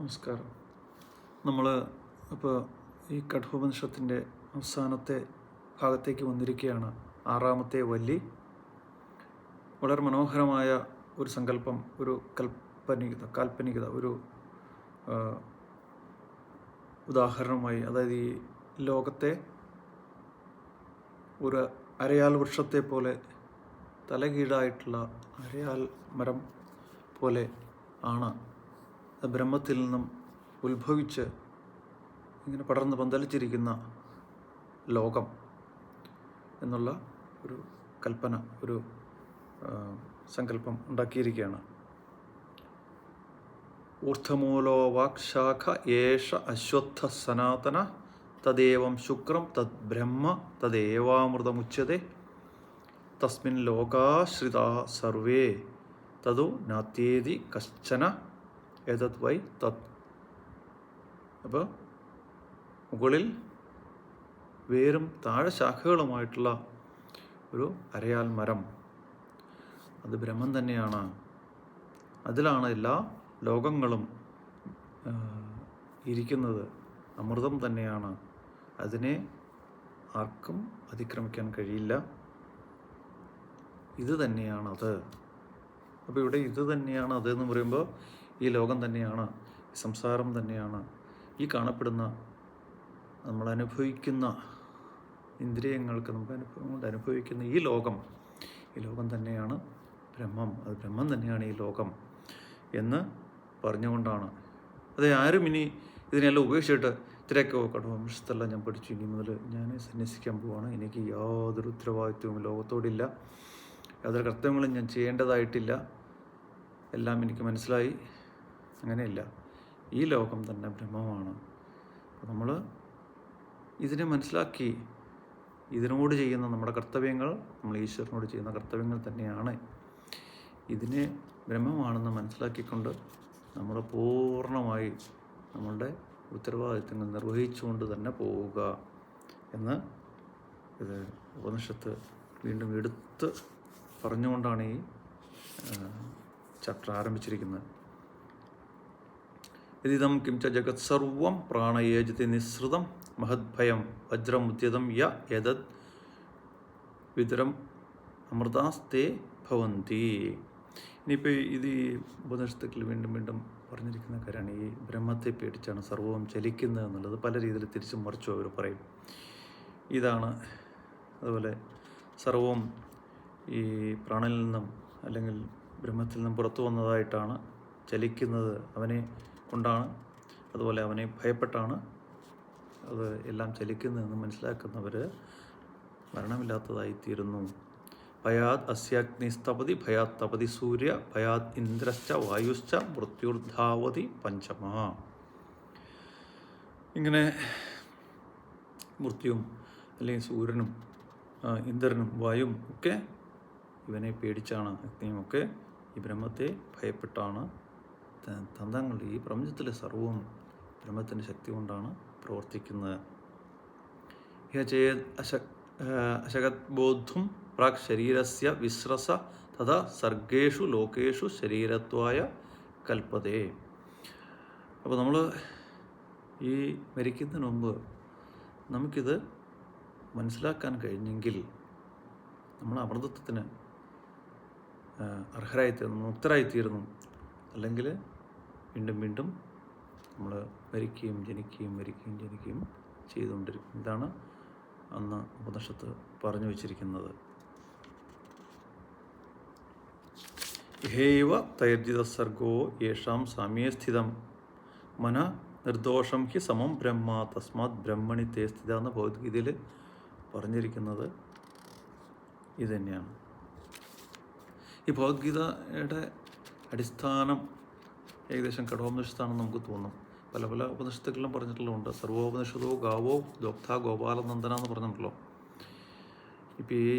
നമസ്കാരം. നമ്മൾ ഇപ്പോൾ ഈ കഠോപനിഷത്തിൻ്റെ അവസാനത്തെ ഭാഗത്തേക്ക് വന്നിരിക്കുകയാണ്. 6-ാമത്തെ വല്ലി. വളരെ മനോഹരമായ ഒരു സങ്കല്പം, ഒരു കാൽപ്പനികത, ഒരു ഉദാഹരണമായി, അതായത് ഈ ലോകത്തെ ഒരു അരയാൽ വൃക്ഷത്തെ പോലെ, തലകീഴായിട്ടുള്ള അരയാൽ മരം പോലെ ആണ് ബ്രഹ്മത്തിൽ നിന്നും ഉത്ഭവിച്ച് ഇങ്ങനെ പടർന്ന് പന്തലിച്ചിരിക്കുന്ന ലോകം എന്നുള്ള ഒരു കൽപ്പന, ഒരു സങ്കല്പം ഉണ്ടാക്കിയിരിക്കുകയാണ്. ഊർദ്ധമൂലോ വാക്ശാഖ യേഷ അശ്വത്ഥ സനാതന തദേവം ശുക്രം തദ് ബ്രഹ്മ തദേവാമൃതമുച്യത്തെ തസ്മിൻ ലോകാശ്രിതാ സർവേ തതു നാത്യേതി കശ്ചന ഏതത് വൈ തത്. അപ്പോൾ മുകളിൽ വേരും താഴെ ശാഖകളുമായിട്ടുള്ള ഒരു അരയാൽ മരം, അത് ബ്രഹ്മം തന്നെയാണ്. അതിലാണ് എല്ലാ ലോകങ്ങളും ഇരിക്കുന്നത്. അമൃതം തന്നെയാണ്. അതിനെ ആർക്കും അതിക്രമിക്കാൻ കഴിയില്ല. ഇത് തന്നെയാണത്. അപ്പോൾ ഇവിടെ ഇത് തന്നെയാണ് അത് എന്ന് പറയുമ്പോൾ ഈ ലോകം തന്നെയാണ്, സംസാരം തന്നെയാണ്, ഈ കാണപ്പെടുന്ന നമ്മൾ അനുഭവിക്കുന്ന ഇന്ദ്രിയങ്ങൾക്ക് നമുക്ക് അനുഭവിക്കുന്ന ഈ ലോകം തന്നെയാണ് ബ്രഹ്മം. അത് ബ്രഹ്മം തന്നെയാണ് ഈ ലോകം എന്ന് പറഞ്ഞുകൊണ്ടാണ്. അത് ആരും ഇനി ഇതിനെല്ലാം ഉപേക്ഷിച്ചിട്ട് ഇത്രയൊക്കെ കഠോപനിഷത്തെല്ലാം ഞാൻ പഠിച്ചു, ഇനി മുതൽ ഞാൻ സന്യസിക്കാൻ പോവാണ്, എനിക്ക് യാതൊരു ഉത്തരവാദിത്വവും ലോകത്തോടില്ല, യാതൊരു കർത്തവ്യങ്ങളും ഞാൻ ചെയ്യേണ്ടതായിട്ടില്ല, എല്ലാം എനിക്ക് മനസ്സിലായി, അങ്ങനെയില്ല. ഈ ലോകം തന്നെ ബ്രഹ്മമാണ്. നമ്മൾ ഇതിനെ മനസ്സിലാക്കി ഇതിനോട് ചെയ്യുന്ന നമ്മുടെ കർത്തവ്യങ്ങൾ, നമ്മൾ ഈശ്വരനോട് ചെയ്യുന്ന കർത്തവ്യങ്ങൾ തന്നെയാണ്. ഇതിനെ ബ്രഹ്മമാണെന്ന് മനസ്സിലാക്കിക്കൊണ്ട് നമ്മൾ പൂർണ്ണമായി നമ്മളുടെ ഉത്തരവാദിത്തങ്ങൾ നിർവഹിച്ചുകൊണ്ട് തന്നെ പോവുക എന്ന് ഇത് ഉപനിഷത്ത് വീണ്ടും എടുത്ത് പറഞ്ഞുകൊണ്ടാണ് ഈ ചാപ്റ്റർ ആരംഭിച്ചിരിക്കുന്നത്. യദിദം കിംച ജഗത് സർവം പ്രാണയേജതി നിസ്സൃതം മഹദ്ഭയം വജ്രമുദ്യതം യ യദത് വിതുരം അമൃതാസ്തേ ഭവന്തി. ഇനിയിപ്പോൾ ഇത് ഈ ഉപനിഷത്തുക്കൾ വീണ്ടും വീണ്ടും പറഞ്ഞിരിക്കുന്ന കാര്യമാണ്. ഈ ബ്രഹ്മത്തെ പേടിച്ചാണ് സർവവും ചലിക്കുന്നത് എന്നുള്ളത് പല രീതിയിൽ തിരിച്ചും മറിച്ചും അവർ പറയും. ഇതാണ് അതുപോലെ സർവവും ഈ പ്രാണനിൽ നിന്നും അല്ലെങ്കിൽ ബ്രഹ്മത്തിൽ നിന്നും പുറത്തു വന്നതായിട്ടാണ് ചലിക്കുന്നത്, അവനെ കൊണ്ടാണ്, അതുപോലെ അവനെ ഭയപ്പെട്ടാണ് അത് എല്ലാം ചലിക്കുന്നതെന്ന് മനസ്സിലാക്കുന്നവർ മരണമില്ലാത്തതായിത്തീരുന്നു. ഭയാത് അസ്യാഗ്നിസ്തപതി ഭയാത് തപതി സൂര്യ ഭയാത് ഇന്ദ്രശ്ച വായുശ്ച മൃത്യുർധാവതി പഞ്ചമ. ഇങ്ങനെ മൃത്യുവും അല്ലെങ്കിൽ സൂര്യനും ഇന്ദ്രനും വായും ഒക്കെ ഇവനെ പേടിച്ചാണ്, അഗ്നിയുമൊക്കെ ഈ ബ്രഹ്മത്തെ ഭയപ്പെട്ടാണ് തന്ത്രങ്ങൾ. ഈ പ്രപഞ്ചത്തിലെ സർവവും ബ്രഹ്മത്തിൻ്റെ ശക്തി കൊണ്ടാണ് പ്രവർത്തിക്കുന്നത്. അശകത് ബോദ്ധും പ്രാക് ശരീരസ്യ വിശ്രസ തഥാ സർഗേഷു ലോകേഷു ശരീരത്വായ കൽപ്പതേ. അപ്പോൾ നമ്മൾ ഈ മരിക്കുന്നതിന് മുമ്പ് നമുക്കിത് മനസ്സിലാക്കാൻ കഴിഞ്ഞെങ്കിൽ നമ്മൾ അമൃതത്വത്തിന് അർഹരായിത്തീരുന്നു, മുക്തരായിത്തീരുന്നു. അല്ലെങ്കിൽ വീണ്ടും വീണ്ടും നമ്മൾ മരിക്കുകയും ജനിക്കുകയും മരിക്കുകയും ജനിക്കുകയും ചെയ്തുകൊണ്ടിരിക്കും. ഇതാണ് അന്ന് ഉപനിഷത്ത് പറഞ്ഞു വച്ചിരിക്കുന്നത്. ഹേവ തൈർജിത സർഗോ യേഷാം സാമ്യേ സ്ഥിതം മന നിർദോഷം ഹി സമം ബ്രഹ്മ തസ്മാത് ബ്രഹ്മണി തേ സ്ഥിത എന്ന ഭഗവത്ഗീതയിൽ പറഞ്ഞിരിക്കുന്നത് ഇത് തന്നെയാണ്. ഈ ഭഗവത്ഗീതയുടെ അടിസ്ഥാനം ഏകദേശം കഠോപനിഷത്താണെന്ന് നമുക്ക് തോന്നും. പല പല ഉപനിഷത്തുക്കളിലും പറഞ്ഞിട്ടുള്ളതുണ്ട്. സർവോപനിഷത്തോ ഗാവോ ദോക്ത ഗോപാലനന്ദന എന്ന് പറഞ്ഞിട്ടുള്ളൂ. ഇപ്പോൾ ഈ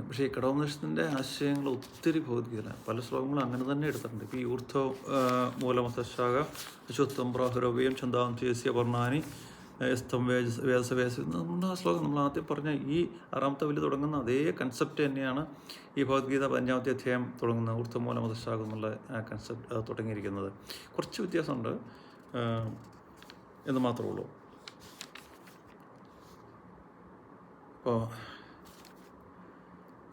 പക്ഷേ ഈ കഠോപനിഷത്തിൻ്റെ ആശയങ്ങൾ ഒത്തിരി ഭഗവത്ഗീതയിലാണ്. പല ശ്ലോകങ്ങളും അങ്ങനെ തന്നെ എടുത്തിട്ടുണ്ട്. ഇപ്പോൾ ഈ ഊർദ്ധ മൂലമതശാഖ അശ്വത്ഥം പ്രാഹുരവ്യം ഛന്ദാം ചേസ്യ വർണ്ണാനി സ്തം വേദസവേദ നമ്മുടെ ആ ശ്ലോകം നമ്മൾ ആദ്യം പറഞ്ഞ ഈ 6-ാമത്തെ വല്ലി തുടങ്ങുന്ന അതേ കൺസെപ്റ്റ് തന്നെയാണ് ഈ ഭഗവത്ഗീത 5-ാമത്തെ അധ്യായം തുടങ്ങുന്ന ഊർദ്ധമൂലമതശാഖ എന്നുള്ള ആ കൺസെപ്റ്റ് തുടങ്ങിയിരിക്കുന്നത്. കുറച്ച് വ്യത്യാസമുണ്ട്. എന്ന് മാത്രമേ ഉള്ളൂ. അപ്പോൾ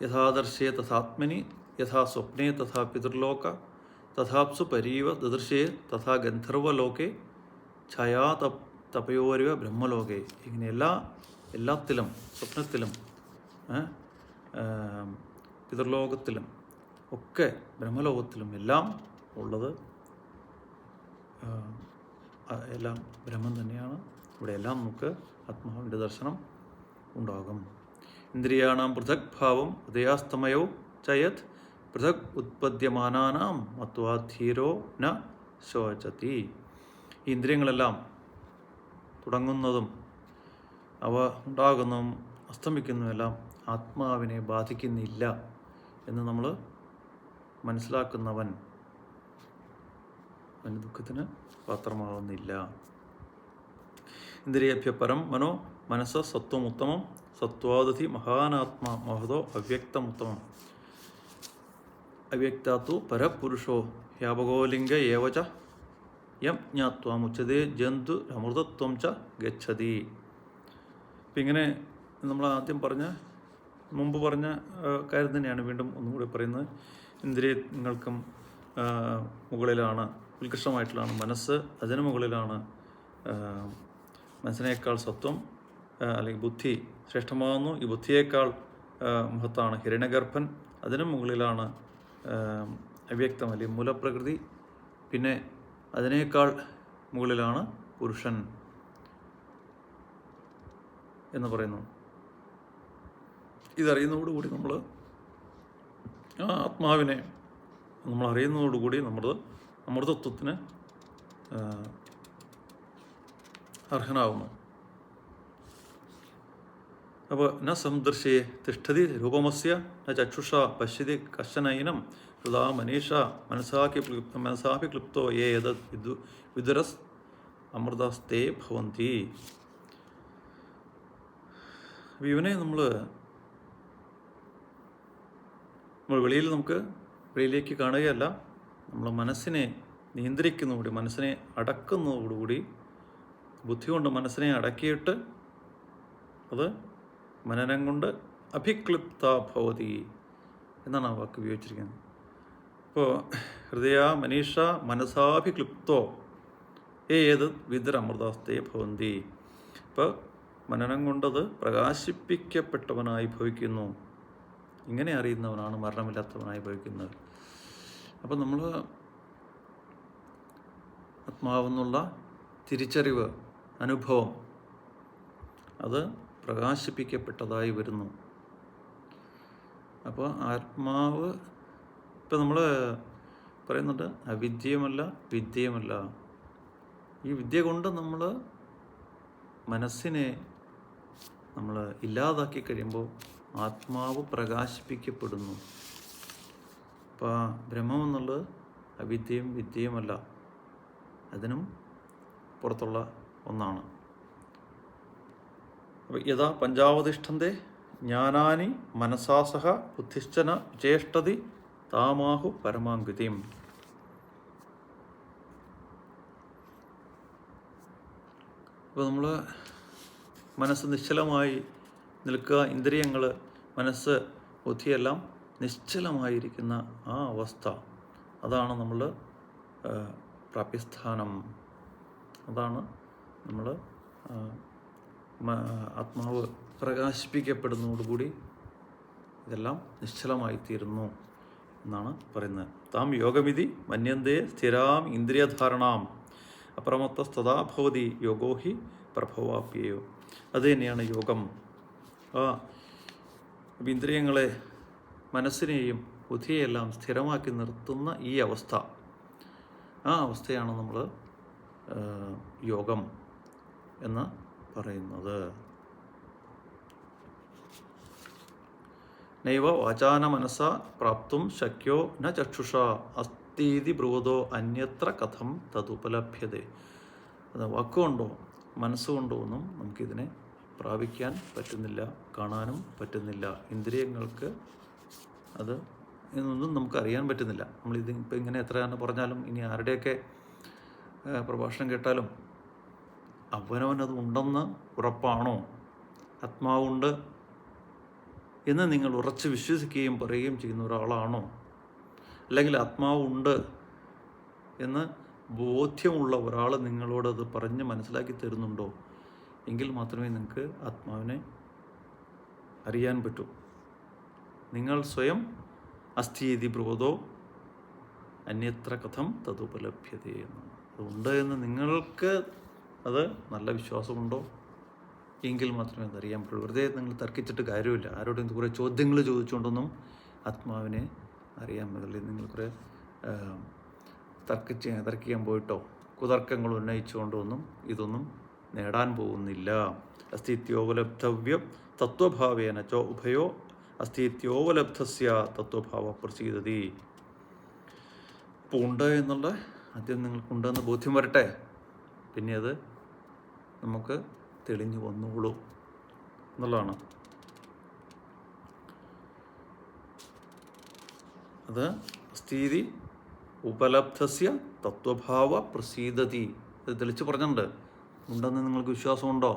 യഥാദർശേ തഥാത്മനി യഥാ സ്വപ്നേ തഥാ പിതൃലോക തഥാപ്സു പരീവ ദദൃശേ തഥാ ഗന്ധർവലോകെ ഛയാ തപയോരിവ ബ്രഹ്മലോകെ. ഇങ്ങനെ എല്ലാത്തിലും, സ്വപ്നത്തിലും പിതൃലോകത്തിലും ഒക്കെ ബ്രഹ്മലോകത്തിലും എല്ലാം ഉള്ളത് എല്ലാം ബ്രഹ്മം തന്നെയാണ്. ഇവിടെ എല്ലാം നമുക്ക് ആത്മാവിൻ്റെ ദർശനം ഉണ്ടാകും. ഇന്ദ്രിയാണാം പൃഥക് ഭാവം ഉദയാസ്തമയോ ചയത് പൃഥക് ഉത്പദ്യമാനാനാം മത്വാ ധീരോ ന ശോചതി. ഈ ഇന്ദ്രിയങ്ങളെല്ലാം തുടങ്ങുന്നതും അവ ഉണ്ടാകുന്നതും അസ്തമിക്കുന്നതുമെല്ലാം ആത്മാവിനെ ബാധിക്കുന്നില്ല എന്ന് നമ്മൾ മനസ്സിലാക്കുന്നവൻ അവന് ദുഃഖത്തിന് പാത്രമാവുന്നില്ല. ഇന്ദ്രിയേഭ്യ പരം മനസ്സ സത്വമുത്തമം സത്വാദധി മഹാനാത്മാ മഹതോ അവ്യക്തമുത്തമം. അവ്യക്താത്തു പരപുരുഷോ വ്യാപകോലിംഗ ഏവച യം ജ്ഞാത്വാമുച്ചതേ ജന്തു അമൃതത്വം ച ഗച്ഛതി. അപ്പം ഇങ്ങനെ നമ്മൾ ആദ്യം മുമ്പ് പറഞ്ഞ കാര്യം തന്നെയാണ് വീണ്ടും ഒന്നുകൂടി പറയുന്നത്. ഇന്ദ്രിയങ്ങൾക്കും മുകളിലാണ്, ഉത്കൃഷ്ടമായിട്ടുള്ളതാണ് മനസ്സ്. അതിന് മുകളിലാണ് മനസ്സിനേക്കാൾ സത്വം അല്ലെങ്കിൽ ബുദ്ധി ശ്രേഷ്ഠമാകുന്നു. ഈ ബുദ്ധിയേക്കാൾ മഹത്താണ് ഹിരണ്യഗർഭൻ. അതിനും മുകളിലാണ് അവ്യക്തം അല്ലെങ്കിൽ മൂലപ്രകൃതി. പിന്നെ അതിനേക്കാൾ മുകളിലാണ് പുരുഷൻ എന്ന് പറയുന്നു. ഇതറിയുന്നതോടുകൂടി നമ്മൾ ആത്മാവിനെ നമ്മൾ അറിയുന്നതോടുകൂടി നമ്മൾ അമൃതത്വത്തിന് അർഹനാകുന്നു. അപ്പോൾ ന സംദർശേ തിഷ്ഠതി രൂപമസ്യ ന ചക്ഷുഷ പശ്യതി കശ്ചനൈനം ഹൃദാ മനീഷ മനസാപി ക്ലിപ്തോ യേ വിദുരസ് അമൃതസ്തേ ഭവന്തി. ഇവനെ നമ്മൾ വെളിയിലേക്ക് കാണുകയല്ല, നമ്മൾ മനസ്സിനെ നിയന്ത്രിക്കുന്നതോടുകൂടി, മനസ്സിനെ അടക്കുന്നതോടുകൂടി, ബുദ്ധി കൊണ്ട് മനസ്സിനെ അടക്കിയിട്ട് അത് മനനം കൊണ്ട് അഭിക്ലിപ്ത ഭവതി എന്നാണ് ആ വാക്ക് ഉപയോഗിച്ചിരിക്കുന്നത്. ഇപ്പോൾ ഹൃദയ മനീഷ മനസാഭിക്ലിപ്തോ ഏത് വിദുരമൃതാസ്തേ ഭവന്തി. ഇപ്പോൾ മനനം കൊണ്ടത് പ്രകാശിപ്പിക്കപ്പെട്ടവനായി ഭവിക്കുന്നു. ഇങ്ങനെ അറിയുന്നവനാണ് മരണമില്ലാത്തവനായി ഭവിക്കുന്നത്. അപ്പം നമ്മൾ ആത്മാവെന്നുള്ള തിരിച്ചറിവ്, അനുഭവം അത് പ്രകാശിപ്പിക്കപ്പെട്ടതായി വരുന്നു. അപ്പോൾ ആത്മാവ് ഇപ്പം നമ്മൾ പറയുന്നുണ്ട് അവിദ്യയുമല്ല വിദ്യയുമല്ല. ഈ വിദ്യ കൊണ്ട് നമ്മൾ മനസ്സിനെ നമ്മൾ ഇല്ലാതാക്കി കഴിയുമ്പോൾ ആത്മാവ് പ്രകാശിപ്പിക്കപ്പെടുന്നു. അപ്പോൾ ബ്രഹ്മം എന്നുള്ളത് അവിദ്യയും വിദ്യയുമല്ല, അതിനും പുറത്തുള്ള ഒന്നാണ്. അപ്പോൾ യഥാ പഞ്ചാവതിഷ്ഠന്തെ ജ്ഞാനാനി മനസാസഹ ബുദ്ധിശ്ചന വിചേഷ്ടതി താമാഹു പരമാംഗതിം. അപ്പോൾ നമ്മൾ മനസ്സ് നിശ്ചലമായി നിൽക്കുക, ഇന്ദ്രിയങ്ങൾ, മനസ്സ്, ബുദ്ധിയെല്ലാം നിശ്ചലമായിരിക്കുന്ന ആ അവസ്ഥ, അതാണ് നമ്മൾ പ്രാപ്യസ്ഥാനം. അതാണ് നമ്മൾ ആത്മാവ് പ്രകാശിപ്പിക്കപ്പെടുന്നതോടുകൂടി ഇതെല്ലാം നിശ്ചലമായിത്തീരുന്നു എന്നാണ് പറയുന്നത്. താം യോഗമിതി മന്യന്തേ സ്ഥിരാം ഇന്ദ്രിയധാരണാം അപ്രമത്തസ്തദാ ഭവതി യോഗോ ഹി പ്രഭവാപ്യയോ. അത് തന്നെയാണ് യോഗം. ഇന്ദ്രിയങ്ങളെ, മനസ്സിനെയും ബുദ്ധിയെല്ലാം സ്ഥിരമാക്കി നിർത്തുന്ന ഈ അവസ്ഥ, ആ അവസ്ഥയാണ് നമ്മൾ യോഗം എന്ന് പറയുന്നത്. നൈവ വാചാന മനസ്സ പ്രാപ്തും ശക്യോ ന ചക്ഷുഷ അസ്തീതി ബ്രൂതോ അന്യത്ര കഥം തതുപലഭ്യത. അത് വാക്കുകൊണ്ടോ മനസ്സുകൊണ്ടോ ഒന്നും നമുക്കിതിനെ പ്രാപിക്കാൻ പറ്റുന്നില്ല, കാണാനും പറ്റുന്നില്ല. ഇന്ദ്രിയങ്ങൾക്ക് അത് എന്നൊന്നും നമുക്ക് അറിയാൻ പറ്റുന്നില്ല. നമ്മളിത് ഇപ്പം ഇങ്ങനെ എത്രയാണ് പറഞ്ഞാലും ഇനി ആരുടെയൊക്കെ പ്രഭാഷണം കേട്ടാലും അവനവനത് ഉണ്ടെന്ന് ഉറപ്പാണോ? ആത്മാവുണ്ട് എന്ന് നിങ്ങൾ ഉറച്ച് വിശ്വസിക്കുകയും പറയുകയും ചെയ്യുന്ന ഒരാളാണോ? അല്ലെങ്കിൽ ആത്മാവുണ്ട് എന്ന് ബോധ്യമുള്ള ഒരാൾ നിങ്ങളോടത് പറഞ്ഞ് മനസ്സിലാക്കി തരുന്നുണ്ടോ? എങ്കിൽ മാത്രമേ നിങ്ങൾക്ക് ആത്മാവിനെ അറിയാൻ പറ്റൂ. നിങ്ങൾ സ്വയം അസ്ഥീതി ബ്രോധോ അന്യത്ര കഥം തതുപലഭ്യത എന്ന്. അതുണ്ട് എന്ന് നിങ്ങൾക്ക് അത് നല്ല വിശ്വാസമുണ്ടോ? എങ്കിൽ മാത്രമേ അതറിയാൻ പറ്റുള്ളൂ. വെറുതെ നിങ്ങൾ തർക്കിച്ചിട്ട് കാര്യമില്ല. ആരോടും കുറേ ചോദ്യങ്ങൾ ചോദിച്ചുകൊണ്ടൊന്നും ആത്മാവിനെ അറിയാൻ പറ്റില്ല. നിങ്ങൾ കുറേ തർക്കിക്കാൻ പോയിട്ടോ കുതർക്കങ്ങൾ ഉന്നയിച്ചുകൊണ്ടൊന്നും ഇതൊന്നും നേടാൻ പോകുന്നില്ല. അസ്ഥിത്യോപലബ്ധവ്യം തത്വഭാവേന ചോ ഉഭയോ അസ്ഥിത്യോപലബ്ധസ്യ തത്വഭാവ പ്രസീദതി. ഇപ്പോൾ ഉണ്ട് എന്നുള്ള ആദ്യം നിങ്ങൾക്കുണ്ടെന്ന് ബോധ്യം വരട്ടെ, പിന്നെ അത് നമുക്ക് തെളിഞ്ഞു വന്നോളൂ എന്നുള്ളതാണ്. അത് സ്ഥിതി ഉപലബ്ധസ്യ തത്വഭാവ പ്രസീദതി. ഇത് തെളിച്ച് പറഞ്ഞിട്ടുണ്ട്. ഉണ്ടെന്ന് നിങ്ങൾക്ക് വിശ്വാസമുണ്ടോ?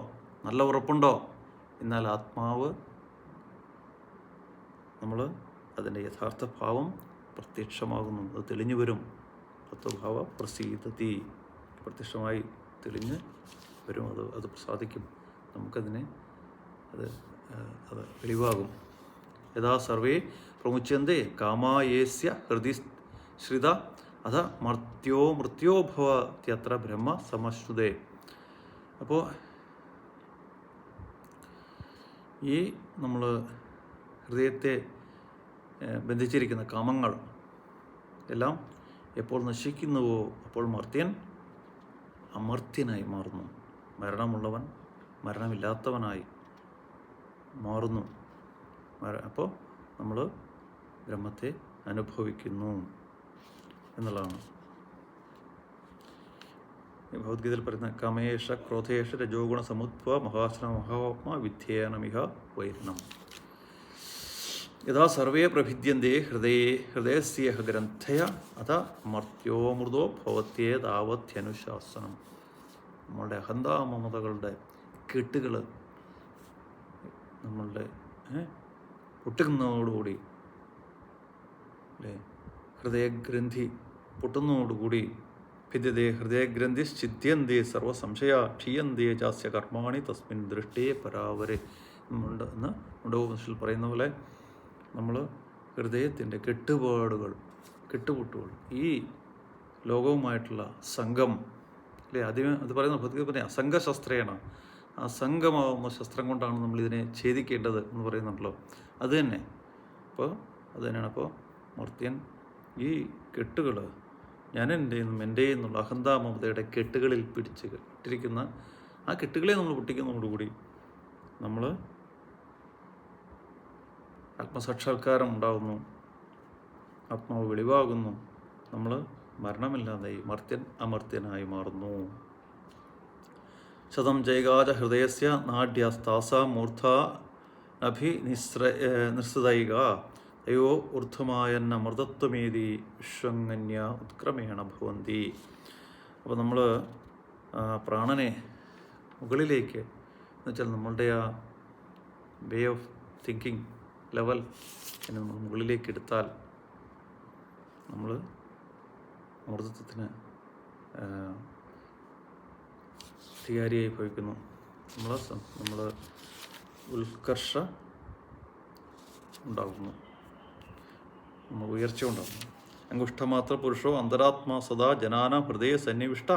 നല്ല ഉറപ്പുണ്ടോ? എന്നാൽ ആത്മാവ് നമ്മൾ അതിൻ്റെ യഥാർത്ഥ ഭാവം പ്രത്യക്ഷമാകുന്നു. അത് തെളിഞ്ഞു വരും. തത്വഭാവ പ്രസീദതി, പ്രത്യക്ഷമായി തെളിഞ്ഞ് വരും. അത് പ്രസാദിക്കും. നമുക്കതിനെ അത് വെളിവാകും. യഥാ സർവേ പ്രമുച്യന്തേ കാമായേസ്യ ഹൃദി ശ്രിത അഥ മർത്യോ ഭവത്യത്ര ബ്രഹ്മ സമശ്രുതേ. അപ്പോൾ ഈ നമ്മൾ ഹൃദയത്തെ ബന്ധിച്ചിരിക്കുന്ന കാമങ്ങൾ എല്ലാം എപ്പോൾ നശിക്കുന്നുവോ അപ്പോൾ മർത്യൻ അമർത്യനായി മാറുന്നു. മരണമുള്ളവൻ മരണമില്ലാത്തവനായി മാറുന്നു. അപ്പോൾ നമ്മൾ ബ്രഹ്മത്തെ അനുഭവിക്കുന്നു എന്നുള്ളതാണ്. ഭഗവത്ഗീതയിൽ പറയുന്ന കാമേഷ ക്രോധേഷ രജോഗുണ സമുദ്ഭവ മഹാശ്രമ മഹാത്മാ വിദ്യേനമിഹ വൈരണം. യഥാ സർവേ പ്രഭിദ്യന്തേ ഹൃദയസ്യ ഗ്രന്ഥയ അഥ മർത്യോമൃതോ ഭവത്യേതാവത്യനുശാസനം. നമ്മളുടെ അഹന്താമമതകളുടെ കെട്ടുകൾ നമ്മളുടെ പൊട്ടുന്നതോടുകൂടി അല്ലേ, ഹൃദയഗ്രന്ഥി പൊട്ടുന്നതോടുകൂടി ഭിദ്യതേ ഹൃദയഗ്രന്ഥി ഛിദ്യന്തേ സർവസംശയ ക്ഷീയന്തേ ചാസ്യ കർമാണി തസ്മിൻ ദൃഷ്ടേ പരാവരെ എന്ന് മുണ്ടോപനിഷത്തിൽ പറയുന്ന പോലെ നമ്മൾ ഹൃദയത്തിൻ്റെ കെട്ടുപൊട്ടുകൾ ഈ ലോകവുമായിട്ടുള്ള സംഘം അല്ലേ, അത് പറയുന്ന ഭഗവത്ഗീത പറഞ്ഞ അസംഘശസ്ത്രേണ, അസംഘമാവുന്ന ശസ്ത്രം കൊണ്ടാണ് നമ്മളിതിനെ ഛേദിക്കേണ്ടത് എന്ന് പറയുന്നുണ്ടല്ലോ. അത് തന്നെ. അപ്പോൾ അത് തന്നെയാണ്. അപ്പോൾ മർത്യൻ ഈ കെട്ടുകൾ എൻ്റെ എന്നുള്ള അഹന്താമമതയുടെ കെട്ടുകളിൽ പിടിച്ച് ഇട്ടിരിക്കുന്ന ആ കെട്ടുകളെ നമ്മൾ പൊട്ടിക്കുന്നതോടുകൂടി നമ്മൾ ആത്മസാക്ഷാത്കാരം ഉണ്ടാകുന്നു, ആത്മാവ് വെളിവാകുന്നു, നമ്മൾ മരണമില്ലാതായി മർത്യൻ അമർത്യനായി മാറുന്നു. ശതം ജൈകാജ ഹൃദയസ്യ നാഡ്യസ്താസ മൂർധ നിസ്സൃതൈക അയോ ഊർധ്വമായന്ന മൃതത്വമേതി വിശ്വങ്ങന്യ ഉത്ക്രമേണ ഭവന്തി. അപ്പോൾ നമ്മൾ പ്രാണനെ മുകളിലേക്ക് എന്നുവെച്ചാൽ നമ്മളുടെ ആ വേ ഓഫ് തിങ്കിങ് ലെവൽ എന്നെ നമ്മൾ മുകളിലേക്ക് എടുത്താൽ നമ്മൾ അമൃതത്വത്തിന് അധികാരിയായി ഭവിക്കുന്നു. നമ്മൾ ഉത്കർഷ ഉണ്ടാകുന്നു, നമ്മൾ ഉയർച്ച ഉണ്ടാകുന്നു. അങ്കുഷ്ടമാത്ര പുരുഷോ അന്തരാത്മാ സദാ ജനാന ഹൃദയ സന്നിവിഷ്ട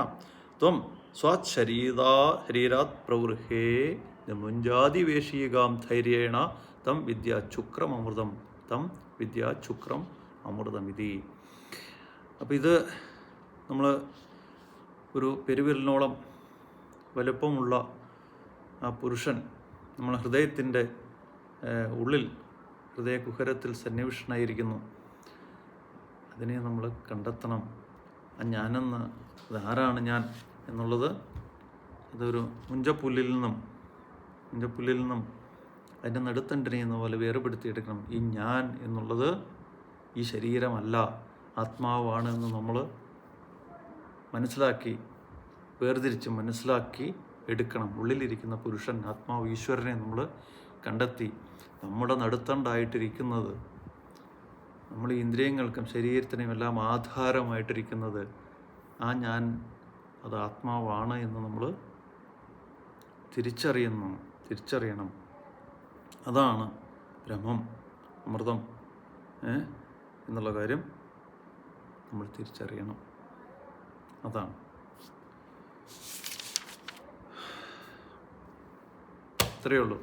ത്വം സ്വാത് ശരീരാത് പ്രവൃഹേ മുഞ്ചാതിവേഷീകാം ധൈര്യേണ തം വിദ്യാചുക്രം അമൃതമിതി. അപ്പോൾ ഇത് നമ്മൾ ഒരു പെരുവിരലിനോളം വലുപ്പമുള്ള ആ പുരുഷൻ നമ്മൾ ഹൃദയത്തിൻ്റെ ഉള്ളിൽ ഹൃദയകുഹരത്തിൽ സന്നിവിഷ്ടനായിരിക്കുന്നു. അതിനെ നമ്മൾ കണ്ടെത്തണം. ആ ഞാനെന്ന് അതാരാണ് ഞാൻ എന്നുള്ളത് അതൊരു മുഞ്ചപ്പുല്ലിൽ നിന്നും അതിൻ്റെ നടുത്തണ്ടിനെ എന്ന പോലെ വേർപെടുത്തിയെടുക്കണം. ഈ ഞാൻ എന്നുള്ളത് ഈ ശരീരമല്ല, ആത്മാവാണ് എന്ന് നമ്മൾ മനസ്സിലാക്കി വേർതിരിച്ച് മനസ്സിലാക്കി എടുക്കണം. ഉള്ളിലിരിക്കുന്ന പുരുഷൻ, ആത്മാവ്, ഈശ്വരനെ നമ്മൾ കണ്ടെത്തി നമ്മുടെ നടുത്തണ്ടായിട്ടിരിക്കുന്നത്, നമ്മൾ ഇന്ദ്രിയങ്ങൾക്കും ശരീരത്തിനും എല്ലാം ആധാരമായിട്ടിരിക്കുന്നത് ആ ഞാൻ, അത് ആത്മാവാണ് എന്ന് നമ്മൾ തിരിച്ചറിയണം. അതാണ് ബ്രഹ്മം, അമൃതം എന്നുള്ള കാര്യം നമ്മൾ തിരിച്ചറിയണം. അതാണ്. ഇത്രയേ ഉള്ളൂ.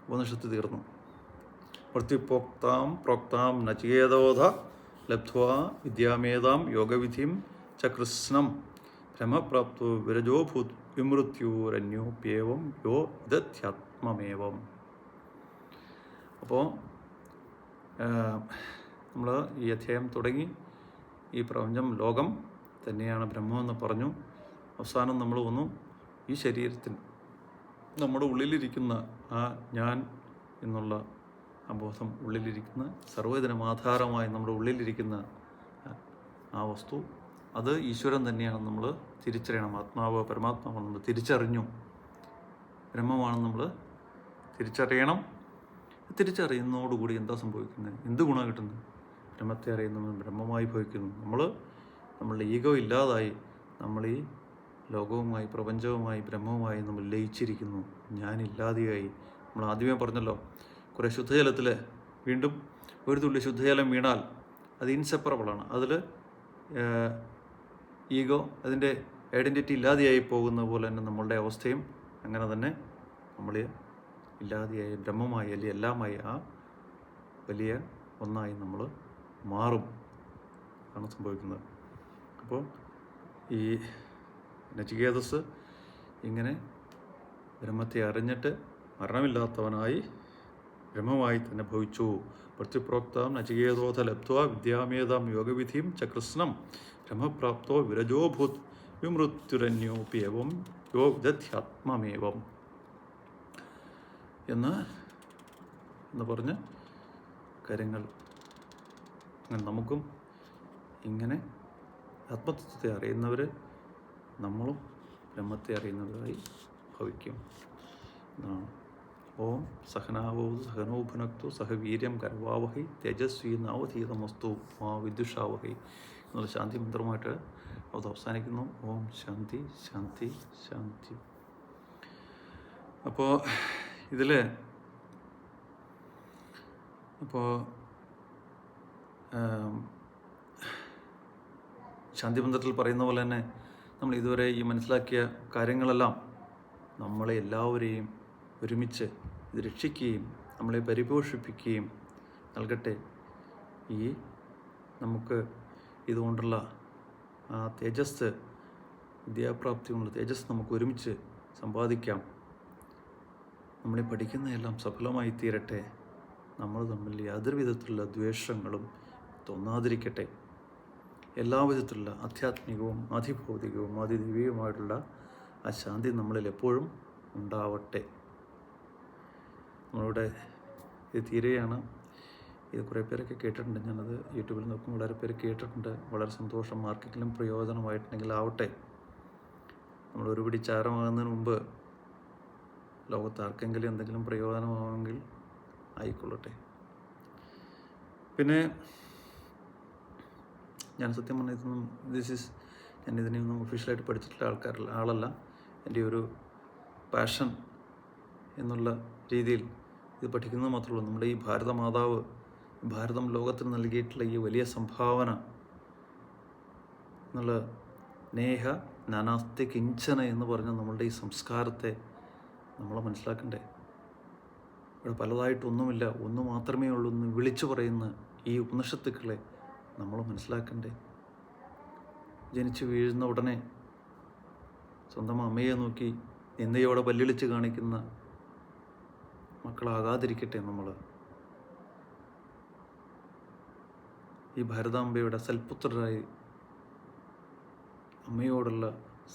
ഉപനിഷത്ത് തീർന്നു. പ്രോക്താം നചികേതോധ ലബ്ധ്വാ വിദ്യാമേതാം യോഗവിധിം ചകൃത്സ്നം ഭ്രമപ്രാപ്തോ വിരജോ ഭൂത് വിമൃത്യോരന്യോപ്യേവം യോ ഇദധ്യാത്മമേവം. അപ്പോൾ നമ്മൾ ഈ അധ്യായം തുടങ്ങി ഈ പ്രപഞ്ചം, ലോകം തന്നെയാണ് ബ്രഹ്മമെന്ന് പറഞ്ഞു. അവസാനം നമ്മൾ വന്നു ഈ ശരീരത്തിൽ നമ്മുടെ ഉള്ളിലിരിക്കുന്ന ആ ഞാൻ എന്നുള്ള ആ ബോധം, ഉള്ളിലിരിക്കുന്ന സർവ്വതിനും ആധാരമായി നമ്മുടെ ഉള്ളിലിരിക്കുന്ന ആ വസ്തു, അത് ഈശ്വരൻ തന്നെയാണെന്ന് നമ്മൾ തിരിച്ചറിയണം. ആത്മാവ് പരമാത്മാവാണ് നമ്മൾ തിരിച്ചറിഞ്ഞു. ബ്രഹ്മമാണെന്ന് നമ്മൾ തിരിച്ചറിയണം. തിരിച്ചറിയുന്നതോടുകൂടി എന്താ സംഭവിക്കുന്നത്? എന്ത് ഗുണം കിട്ടുന്നത്? ബ്രഹ്മത്തെ അറിയുന്നവൻ ബ്രഹ്മമായി ഭവിക്കുന്നു. നമ്മളുടെ ഈഗോ ഇല്ലാതായി നമ്മൾ ഈ ലോകവുമായി, പ്രപഞ്ചവുമായി, ബ്രഹ്മവുമായി നമ്മൾ ലയിച്ചിരിക്കുന്നു. ഞാനില്ലാതെയായി. നമ്മൾ ആദ്യമേ പറഞ്ഞല്ലോ, കുറേ ശുദ്ധജലത്തിൽ വീണ്ടും ഒരു തുള്ളി ശുദ്ധജലം വീണാൽ അത് ഇൻസെപ്പറബിളാണ്. അതിൽ ഈഗോ, അതിൻ്റെ ഐഡൻറ്റിറ്റി ഇല്ലാതെയായി പോകുന്ന പോലെ തന്നെ നമ്മളുടെ അവസ്ഥയും അങ്ങനെ തന്നെ നമ്മൾ ഇല്ലാതെയായി ബ്രഹ്മമായി, അല്ലെങ്കിൽ എല്ലാമായി, ആ വലിയ ഒന്നായി നമ്മൾ മാറും ആണ് സംഭവിക്കുന്നത്. അപ്പോൾ ഈ നചികേതസ് ഇങ്ങനെ ബ്രഹ്മത്തെ അറിഞ്ഞിട്ട് മരണമില്ലാത്തവനായി ബ്രഹ്മമായി തന്നെ ഭവിച്ചു. പ്രത്യുപ്രോക്താം നചികേതോധ ലബ്ധ്വാ വിദ്യാമേതാം യോഗവിധിം ചകൃത്സ്നം ബ്രഹ്മപ്രാപ്തോ വിരജോഭൂത് വിമൃത്യുരന്യോപ്യേവം യോ വിദധ്യാത്മമേവം എന്ന് പറഞ്ഞ് കാര്യങ്ങൾ അങ്ങനെ നമുക്കും ഇങ്ങനെ ആത്മതത്വത്തെ അറിയുന്നവർ, നമ്മളും ബ്രഹ്മത്തെ അറിയുന്നവരായി ഭവിക്കും എന്നാണ്. ഓം സഹനാവോതു സഹനോ ഭുനക്തു സഹ വീര്യം കരവാവഹൈ തേജസ്വി നാവധീതമസ്തു മാ വിദ്യുഷാവഹൈ എന്നുള്ള ശാന്തി മന്ത്രമായിട്ട് അത് അവസാനിക്കുന്നു. ഓം ശാന്തി ശാന്തി ശാന്തി. അപ്പോൾ ശാന്തിമന്ത്രത്തിൽ പറയുന്ന പോലെ തന്നെ നമ്മൾ ഇതുവരെ ഈ മനസ്സിലാക്കിയ കാര്യങ്ങളെല്ലാം നമ്മളെ എല്ലാവരെയും ഒരുമിച്ച് ഇത് രക്ഷിക്കുകയും നമ്മളെ പരിപോഷിപ്പിക്കുകയും നൽകട്ടെ. ഈ നമുക്ക് ഇതുകൊണ്ടുള്ള ആ തേജസ്, വിദ്യാപ്രാപ്തിയുള്ള തേജസ് നമുക്ക് ഒരുമിച്ച് സമ്പാദിക്കാം. നമ്മളെ പഠിക്കുന്നതെല്ലാം സഫലമായി തീരട്ടെ. നമ്മൾ തമ്മിൽ യാതൊരു വിധത്തിലുള്ള ദ്വേഷങ്ങളും തോന്നാതിരിക്കട്ടെ. എല്ലാവിധത്തിലുള്ള ആധ്യാത്മികവും ആധിഭൗതികവും ആദിദൈവികവുമായിട്ടുള്ള ആ ശാന്തി നമ്മളിൽ എപ്പോഴും ഉണ്ടാവട്ടെ. നമ്മളിവിടെ ഇത് തീരെയാണ്. ഇത് കുറേ പേരൊക്കെ കേട്ടിട്ടുണ്ട്. ഞാനത് യൂട്യൂബിൽ നോക്കുമ്പോൾ വളരെ പേര് കേട്ടിട്ടുണ്ട്. വളരെ സന്തോഷം. ആർക്കെങ്കിലും പ്രയോജനമായിട്ടുണ്ടെങ്കിൽ ആവട്ടെ. നമ്മൾ ഒരുപിടി ചാരമാകുന്നതിന് മുമ്പ് ലോകത്ത് ആർക്കെങ്കിലും എന്തെങ്കിലും പ്രയോജനമാണെങ്കിൽ ആയിക്കൊള്ളട്ടെ. പിന്നെ ഞാൻ സത്യം പറഞ്ഞ ഞാൻ ഇതിനെയൊന്നും ഒഫീഷ്യലായിട്ട് പഠിച്ചിട്ടുള്ള ആളല്ല. എൻ്റെ ഒരു പാഷൻ എന്നുള്ള രീതിയിൽ ഇത് പഠിക്കുന്നത് മാത്രമേ ഉള്ളൂ. നമ്മുടെ ഈ ഭാരതമാതാവ്, ഭാരതം ലോകത്തിന് നൽകിയിട്ടുള്ള ഈ വലിയ സംഭാവന എന്നുള്ള നേഹ നാനാസ്തി കിഞ്ചന എന്ന് പറഞ്ഞ നമ്മളുടെ ഈ സംസ്കാരത്തെ നമ്മൾ മനസ്സിലാക്കണ്ടേ. ഇവിടെ പലതായിട്ടൊന്നുമില്ല, ഒന്ന് മാത്രമേ ഉള്ളൂ എന്ന് വിളിച്ചു പറയുന്ന ഈ ഉപനിഷത്തുക്കളെ നമ്മൾ മനസ്സിലാക്കണ്ടേ. ജനിച്ചു വീഴുന്ന ഉടനെ സ്വന്തം അമ്മയെ നോക്കി നിന്ദയോടെ പല്ലിളിച്ച് കാണിക്കുന്ന മക്കളാകാതിരിക്കട്ടെ. നമ്മൾ ഈ ഭാരതാംബയുടെ സൽപുത്രരായി അമ്മയോടുള്ള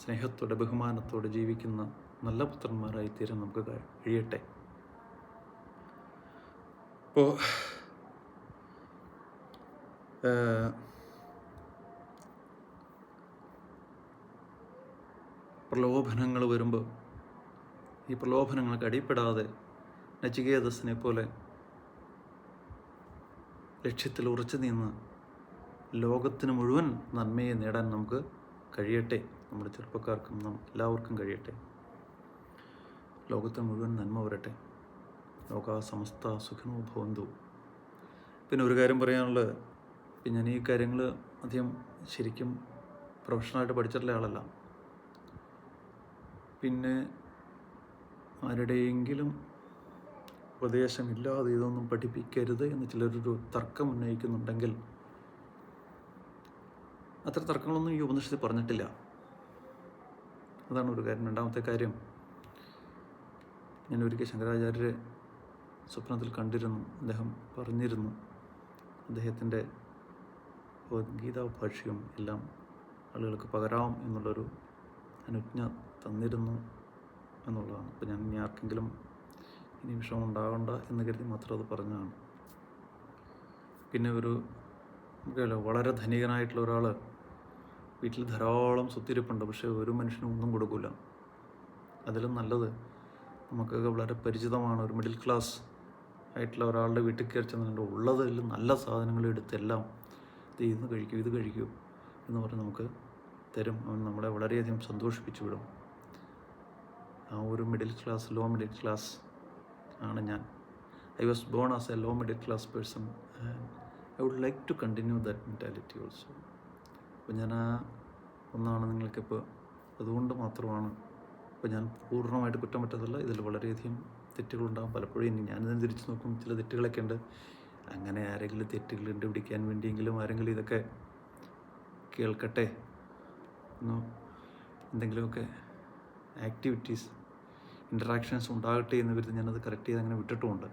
സ്നേഹത്തോടെ ബഹുമാനത്തോടെ ജീവിക്കുന്ന നല്ല പുത്രന്മാരായി തീരാൻ നമുക്ക് കഴിയട്ടെ. അപ്പോൾ പ്രലോഭനങ്ങൾ വരുമ്പോൾ ഈ പ്രലോഭനങ്ങൾക്ക് അടിപ്പെടാതെ നചികേതസിനെ പോലെ ലക്ഷ്യത്തിൽ ഉറച്ചു നിന്ന് ലോകത്തിന് മുഴുവൻ നന്മയെ നേടാൻ നമുക്ക് കഴിയട്ടെ. നമ്മുടെ ചെറുപ്പക്കാർക്കും എല്ലാവർക്കും കഴിയട്ടെ. ലോകത്തിന് മുഴുവൻ നന്മ വരട്ടെ. ലോക സമസ്ത സുഖിനോ ഭവന്തു. പിന്നെ ഒരു കാര്യം പറയാനുള്ളത്, ഞാൻ ഈ കാര്യങ്ങൾ അധികം ശരിക്കും പ്രൊഫഷണലായിട്ട് പഠിച്ചിട്ടുള്ള ആളല്ല. പിന്നെ ആരുടെയെങ്കിലും ഉപദേശമില്ലാതെ ഇതൊന്നും പഠിപ്പിക്കരുത് എന്ന് ചിലരൊരു തർക്കം ഉന്നയിക്കുന്നുണ്ടെങ്കിൽ അത്ര തർക്കങ്ങളൊന്നും ഈ ഉപനിഷത്തിൽ പറഞ്ഞിട്ടില്ല. അതാണ് ഒരു കാര്യം. രണ്ടാമത്തെ കാര്യം, ഞാൻ ഒരിക്കൽ ശങ്കരാചാര്യരെ സ്വപ്നത്തിൽ കണ്ടിരുന്നു. അദ്ദേഹം പറഞ്ഞിരുന്നു അദ്ദേഹത്തിൻ്റെ ഗീതാ ഭാഷ്യം എല്ലാം ആളുകൾക്ക് പകരാം എന്നുള്ളൊരു അനുജ്ഞ തന്നിരുന്നു എന്നുള്ളതാണ്. അപ്പോൾ ഞാൻ ഇനി ആർക്കെങ്കിലും ഇനി വിഷമം ഉണ്ടാകണ്ട എന്ന് കരുതി മാത്രം അത് പറഞ്ഞതാണ്. പിന്നെ വളരെ ധനികനായിട്ടുള്ള ഒരാൾ വീട്ടിൽ ധാരാളം സ്വത്തിരിപ്പുണ്ട്, പക്ഷേ ഒരു മനുഷ്യനും ഒന്നും കൊടുക്കില്ല. അതിലും നല്ലത് നമുക്കൊക്കെ വളരെ പരിചിതമാണ്, ഒരു മിഡിൽ ക്ലാസ് ആയിട്ടുള്ള ഒരാളുടെ വീട്ടിൽ കയറി ചെന്നിട്ട് ഉള്ളതിൽ നല്ല സാധനങ്ങൾ എടുത്തെല്ലാം ഇത് കഴിക്കൂ എന്ന് പറഞ്ഞ് നമുക്ക് തരും. അവൻ നമ്മളെ വളരെയധികം സന്തോഷിപ്പിച്ചു വിടും. ആ ഒരു ലോ മിഡിൽ ക്ലാസ് ആണ് ഞാൻ. I was born as a low middle class person and I would like to continue that mentality also. അപ്പോൾ ഞാൻ ഒന്നാണ് നിങ്ങൾക്കിപ്പോൾ അതുകൊണ്ട് മാത്രമാണ്. അപ്പോൾ ഞാൻ പൂർണ്ണമായിട്ട് കുറ്റം പറ്റത്തില്ല. ഇതിൽ വളരെയധികം തെറ്റുകളുണ്ടാകും. പലപ്പോഴും ഞാനിതിനെ തിരിച്ച് നോക്കും, ചില തെറ്റുകളൊക്കെ ഉണ്ട്. അങ്ങനെ ആരെങ്കിലും തെറ്റുകൾ കണ്ടുപിടിക്കാൻ വേണ്ടിയെങ്കിലും ആരെങ്കിലും ഇതൊക്കെ കേൾക്കട്ടെ എന്തെങ്കിലുമൊക്കെ ആക്ടിവിറ്റീസ് ഇൻറ്ററാക്ഷൻസ് ഉണ്ടാകട്ടെ എന്ന് കരുതി ഞാനത് കറക്റ്റ് ചെയ്ത് അങ്ങനെ വിട്ടിട്ടുമുണ്ട്.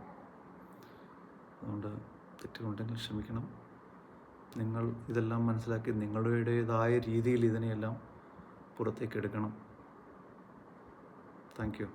അതുകൊണ്ട് തെറ്റുകളുണ്ടെങ്കിൽ ക്ഷമിക്കണം. നിങ്ങൾ ഇതെല്ലാം മനസ്സിലാക്കി നിങ്ങളുടേതായ രീതിയിൽ ഇതിനെയെല്ലാം പുറത്തേക്ക് എടുക്കണം. Thank you.